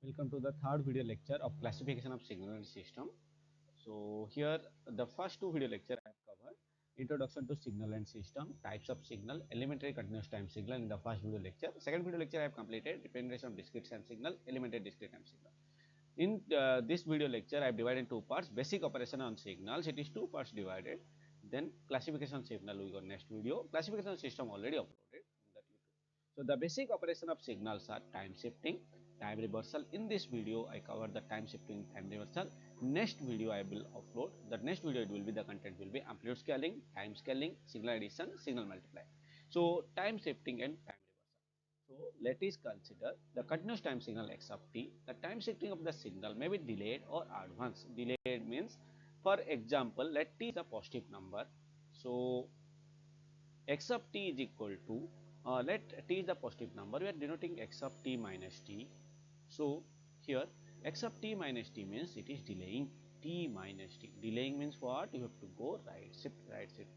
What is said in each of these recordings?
Welcome to the third video lecture of classification of signal and system. So here the first two video lecture I have covered introduction to signal and system, types of signal, elementary continuous time signal in the first video lecture. Second video lecture I have completed representation of discrete time signal, elementary discrete time signal. In this video lecture I have divided into two parts, basic operation on signals, it is two parts divided. Then classification signal we go next video, classification system already uploaded in that YouTube. So the basic operation of signals are time shifting, time reversal. In this video I cover the time shifting, time reversal. Next video I will upload, the next video it will be, the content will be amplitude scaling, time scaling, signal addition, signal multiply. So time shifting and time reversal. So let us consider the continuous time signal x of t. The time shifting of the signal may be delayed or advanced. Delayed means, for example, let t is a positive number. So x of t is equal to, let t is the positive number, we are denoting x of t minus t. So here x of t minus t means it is delaying t minus t. Delaying means what? You have to go right shift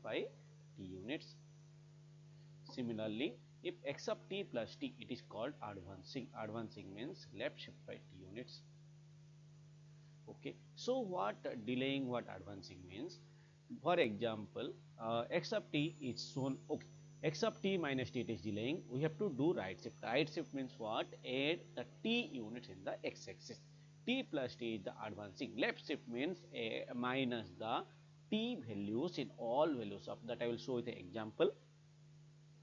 by t units. Similarly, if x of t plus t, it is called advancing. Advancing means left shift by t units. Okay, so what delaying, what advancing means? For example, x of t is shown, okay, x of t minus t, it is delaying, we have to do right shift. Right shift means what? Add the t units in the x axis. T plus t is the advancing. Left shift means minus the t values in all values of that. I will show you the example.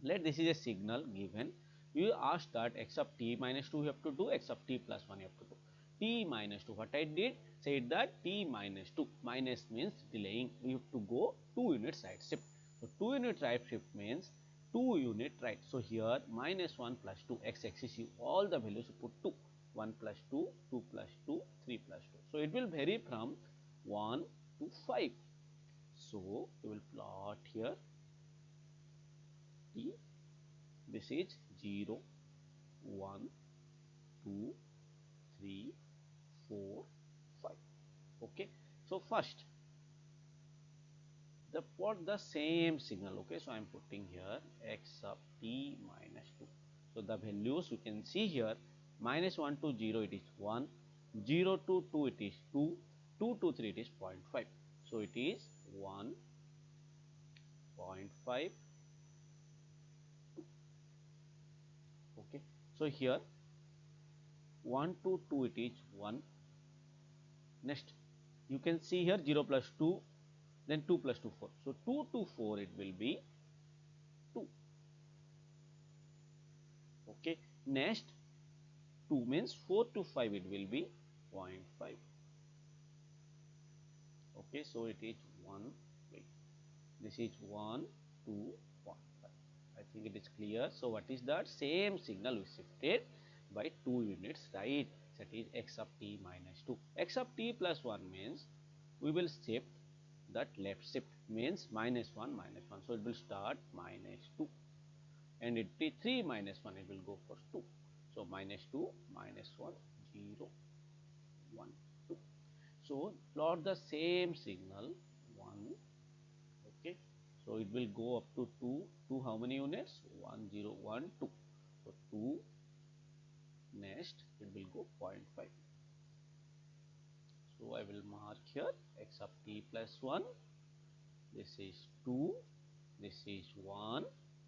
Let this is a signal given, you ask that x of t minus 2 you have to do, x of t plus 1 you have to do. T minus 2, what I did, said that t minus 2, minus means delaying, we have to go 2 units right shift. So 2 unit right shift means 2 unit right. So here minus 1 plus 2, x axis, you all the values you put 2, 1 plus 2, 2 plus 2, 3 plus 2. So it will vary from 1 to 5. So you will plot here t, this is 0, 1, 2, 3, 4, 5. Okay, so first the for the same signal, okay, so I am putting here x of t minus 2. So the values you can see here, minus 1 to 0 it is 1, 0 to 2 it is 2, 2 to 3 it is 0.5. So it is 1, 0.5, 2. Okay, so here 1 to 2 it is 1. Next you can see here 0 plus 2, then 2 plus 2 4. So 2 to 4 it will be 2. Okay, next 2 means 4 to 5 it will be 0.5. Okay, so it is 1, wait, this is 1, 2, 1, 5. I think it is clear. So what is that? Same signal we shifted by 2 units, right? That is x of t minus 2. X of t plus 1 means we will shift that left shift, means minus 1 minus 1. So it will start minus 2, and it is 3 minus 1, it will go for 2. So minus 2, minus 1, 0, 1, 2. So plot the same signal 1. Okay, so it will go up to 2. 2 how many units? 1, 0, 1, 2. So 2, next it will go 0.5. So I will mark here x of t plus 1. This is 2, this is 1,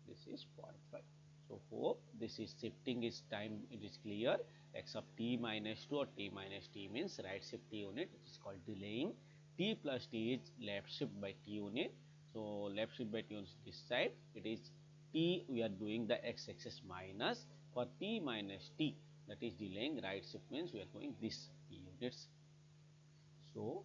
this is 0.5. So hope this is shifting is time, it is clear. X of t minus 2 or t minus t means right shift t unit, it is called delaying. T plus t is left shift by t unit. So left shift by t unit this side, it is t, we are doing the x axis minus. For t minus t, that is delaying, right shift means we are going this t units. So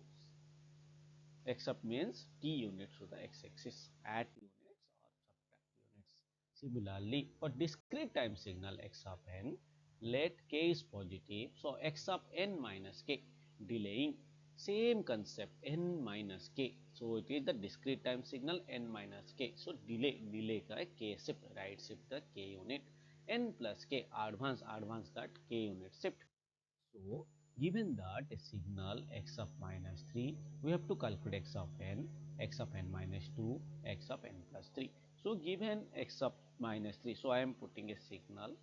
x up means t units to the x-axis, add units or subtract units. Similarly, for discrete time signal x of n, let k is positive, so x of n minus k, delaying, same concept, n minus k. So it is the discrete time signal n minus k. So delay ka k shift, right shift the k unit, n plus k advance that k unit shift. So given that a signal x of minus 3, we have to calculate x of n minus 2, x of n plus 3. So given x of minus 3, so I am putting a signal.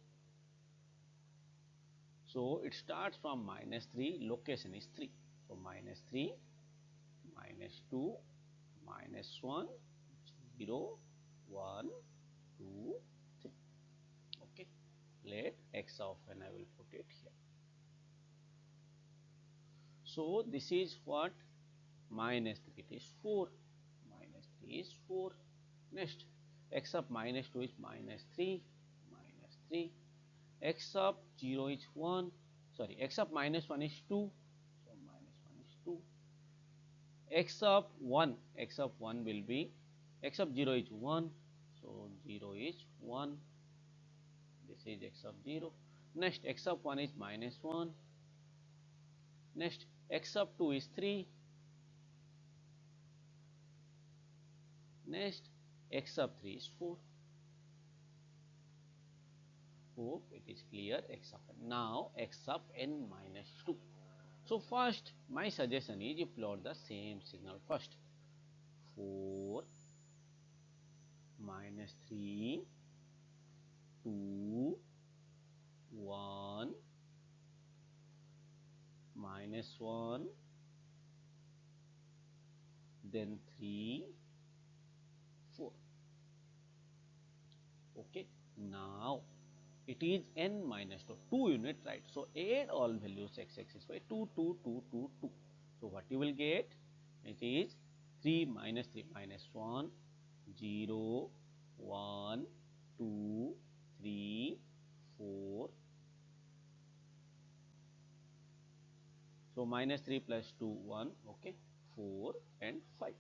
So it starts from minus 3, location is 3. So minus 3, minus 2, minus 1, 0, 1, 2, 3. Okay. Let x of n, I will put it here. So this is what? Minus 3, it is 4. Minus 3 is 4. Next, x of minus 2 is minus 3, minus 3. X of 0 is 1. Sorry, x of minus 1 is 2. So minus 1 is 2. X of 1 will be, x of 0 is 1. So 0 is 1. This is x of 0. Next, x of 1 is minus 1. Next, x of 2 is 3. Next, x of 3 is 4. Hope it is clear. X of n. Now, x of n minus 2. So, first, my suggestion is you plot the same signal first. 4 minus 3, 2, 1, minus 1, then 3, 4. Okay. Now, it is n minus 2, 2 unit, right? So, add all values x axis by 2, 2, 2, 2, 2. So, what you will get? It is 3 minus 3 minus 1, 0, 1, 2, 3, 4. So, minus 3 plus 2, 1, okay, 4 and 5.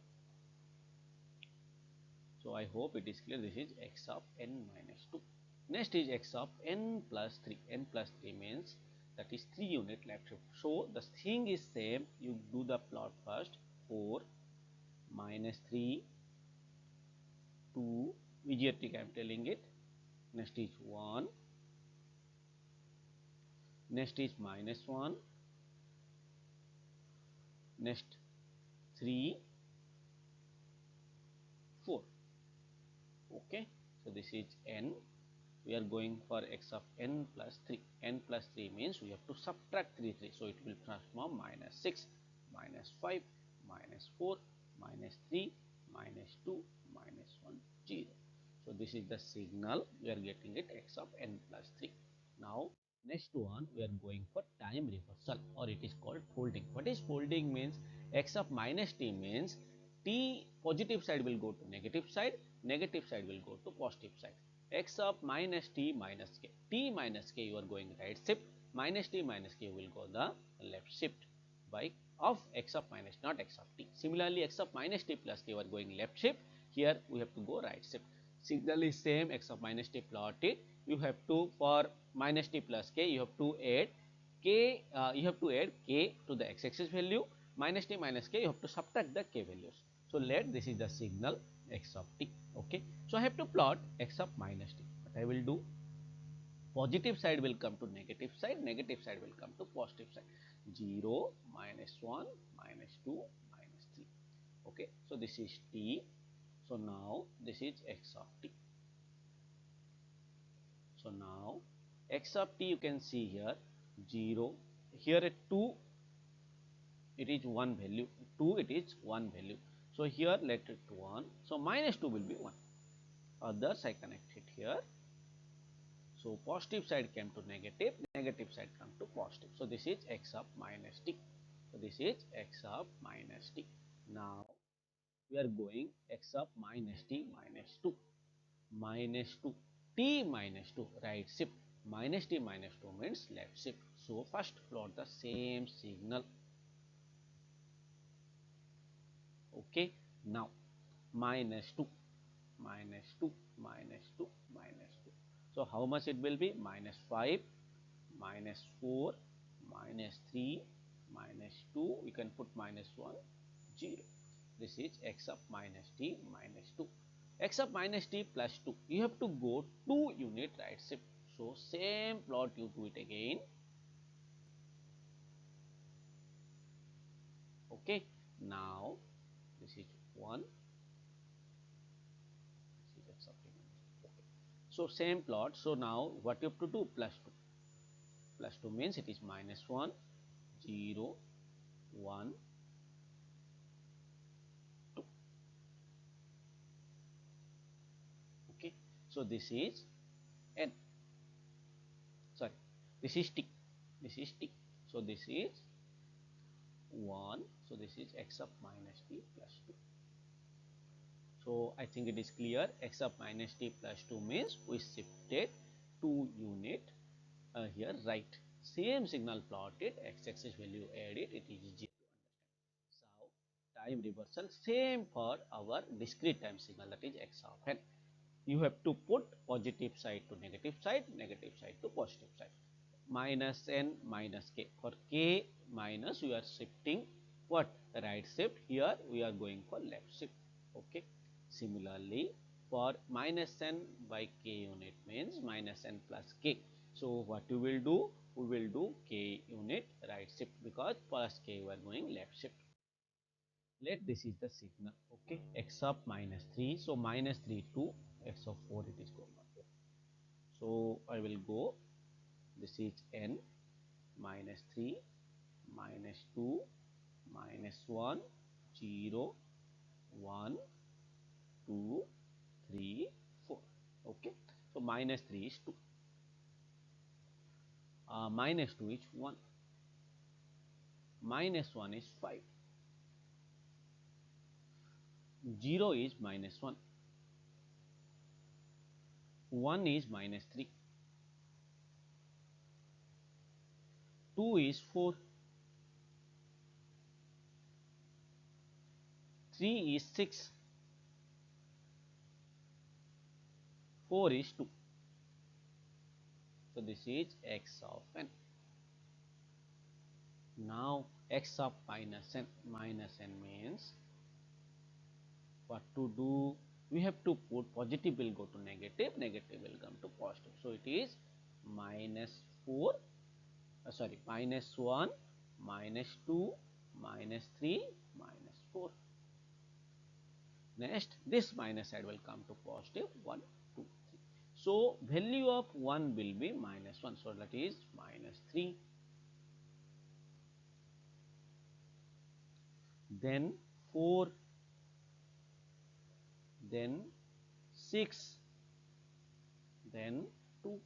So, I hope it is clear. This is x of n minus 2. Next is x of n plus 3. N plus 3 means that is 3 unit left shift. So, the thing is same. You do the plot first. 4 minus 3, 2, immediately I am telling it. Next is 1. Next is minus 1. Next 3, 4. Okay. So, this is n. We are going for x of n plus 3. N plus 3 means we have to subtract 3, 3. So, it will transform minus 6, minus 5, minus 4, minus 3, minus 2, minus 1, 0. So, this is the signal. We are getting it x of n plus 3. Now, next one we are going for time reversal, or it is called folding. What is folding means? X of minus t means t positive side will go to negative side will go to positive side. X of minus t minus k, t minus k you are going right shift, minus t minus k will go the left shift by of x of minus, not x of t. Similarly, x of minus t plus k you are going left shift, here we have to go right shift. Signal is same, x of minus t plot it. You have to, for minus t plus k, you have to add k, you have to add k to the x axis value, minus t minus k you have to subtract the k values. So, let this is the signal x of t. Okay. So, I have to plot x of minus t. What I will do? Positive side will come to negative side will come to positive side. 0, minus 1, minus 2, minus 3. Okay. So, this is t. So, now this is x of t. So, now x of t you can see here 0, here at 2 it is 1 value, 2 it is 1 value. So, here let it 1. So, minus 2 will be 1. Others I connect it here. So, positive side came to negative, negative side come to positive. So, this is x of minus t. So, this is x of minus t. Now, we are going x of minus t minus 2, minus 2, t minus 2, right shift, minus t minus 2 means left shift. So, first plot the same signal. Okay. Now, minus 2, minus 2, minus 2, minus 2. So, how much it will be? Minus 5, minus 4, minus 3, minus 2, we can put minus 1, 0. This is x of minus t minus 2. X of minus t plus 2. You have to go 2 unit right shift. So, same plot you do it again. Okay. Now, this is 1. This is x of t minus 2. Okay. So, same plot. So, now what you have to do? Plus 2. plus 2 means it is minus 1, 0, 1, 2. Okay, so this is n. Sorry, this is t. This is t. So this is 1. So this is x up minus t plus 2. So I think it is clear. X up minus t plus 2 means we shifted 2 unit here right. Same signal plotted, x-axis value added, it is easy to understand. So time reversal same for our discrete time signal, that is x of n. You have to put positive side to negative side to positive side. Minus n minus k. For k minus we are shifting what? Right shift. Here we are going for left shift. Okay. Similarly, for minus n by k unit means minus n plus k. So what we will do? We will do k unit right shift, because plus k we are going left shift. Let this is the signal. Okay. X of minus 3. So minus 3 to x of 4 it is going on. So I will go. This is n minus 3 minus 2 minus 1 0 1 2 3 4. Okay, so minus 3 is 2, minus 2 is 1, minus 1 is 5, 0 is minus 1, 1 is minus 3, 2 is 4, 3 is 6, 4 is 2. So this is x of n. Now x of minus n means what to do? We have to put positive will go to negative, negative will come to positive. So it is minus 4, sorry, minus 1, minus 2, minus 3, minus 4. Next, this minus side will come to positive 1, 2, 3. So value of 1 will be minus 1. So that is minus 3. Then 4, then 6, then 2.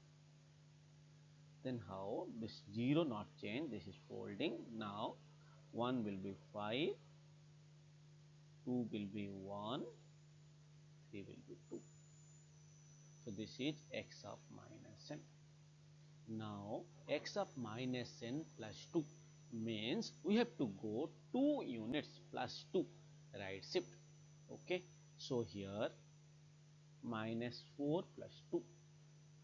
Then how? This 0 not change, this is folding. Now 1 will be 5, 2 will be 1, 3 will be 2. So this is x of minus n. Now x of minus n plus 2 means we have to go 2 units plus 2 right shift. Okay, so here minus 4 plus 2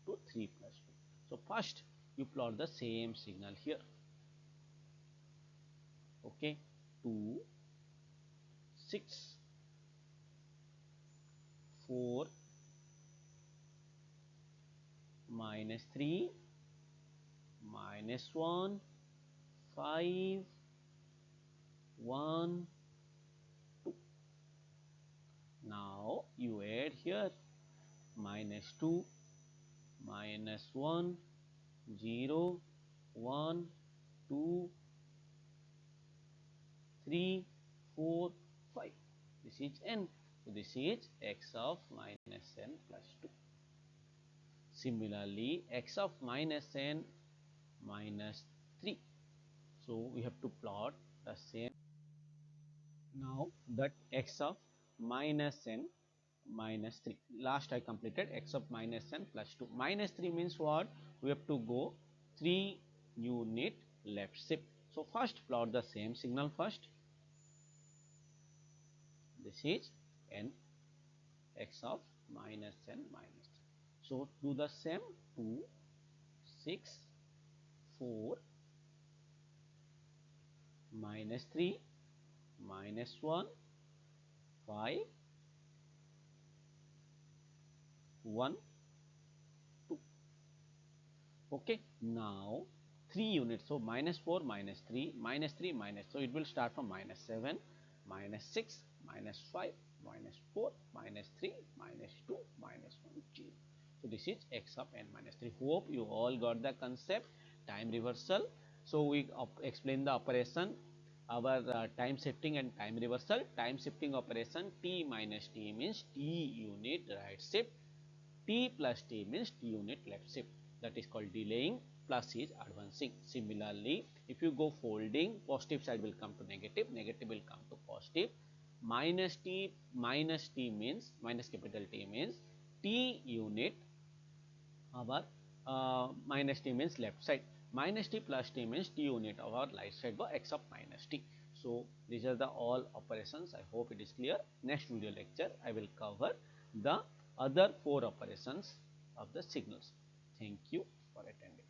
to 3 plus 2. So first you plot the same signal here. Okay, 2, 6, 4, minus 3, minus 1, 5, 1, 2. Now you add here minus 2, minus 1, 0, 1, 2, 3, 4, 5. This is n. So this is x of minus n plus 2. Similarly, x of minus n minus 3. So we have to plot the same. Now that x of minus n minus 3. Last I completed x of minus n plus 2. Minus 3 means what? We have to go 3 unit left shift. So first plot the same signal first. This is n, x of minus n minus 3. So do the same. 2, 6, 4, minus 3, minus 1, 5, 1, 2. Okay, now 3 units. So minus 4, minus 3, minus 3, minus. So it will start from minus 7, minus 6, minus 5, minus 4, minus 3, minus 2, minus 1, 0. So this is x of n minus 3. Hope you all got the concept. time reversal. So we explain the operation, our time shifting and time reversal. Time shifting operation, t minus t means t unit right shift, t plus t means t unit left shift. That is called delaying, plus is advancing. Similarly, if you go folding, positive side will come to negative, negative will come to positive. Minus t means, minus capital T means t unit, our minus t means left side, minus t plus t means t unit of our right side by x of minus t. So these are the all operations. I hope it is clear. Next video lecture I will cover the other 4 operations of the signals. Thank you for attending.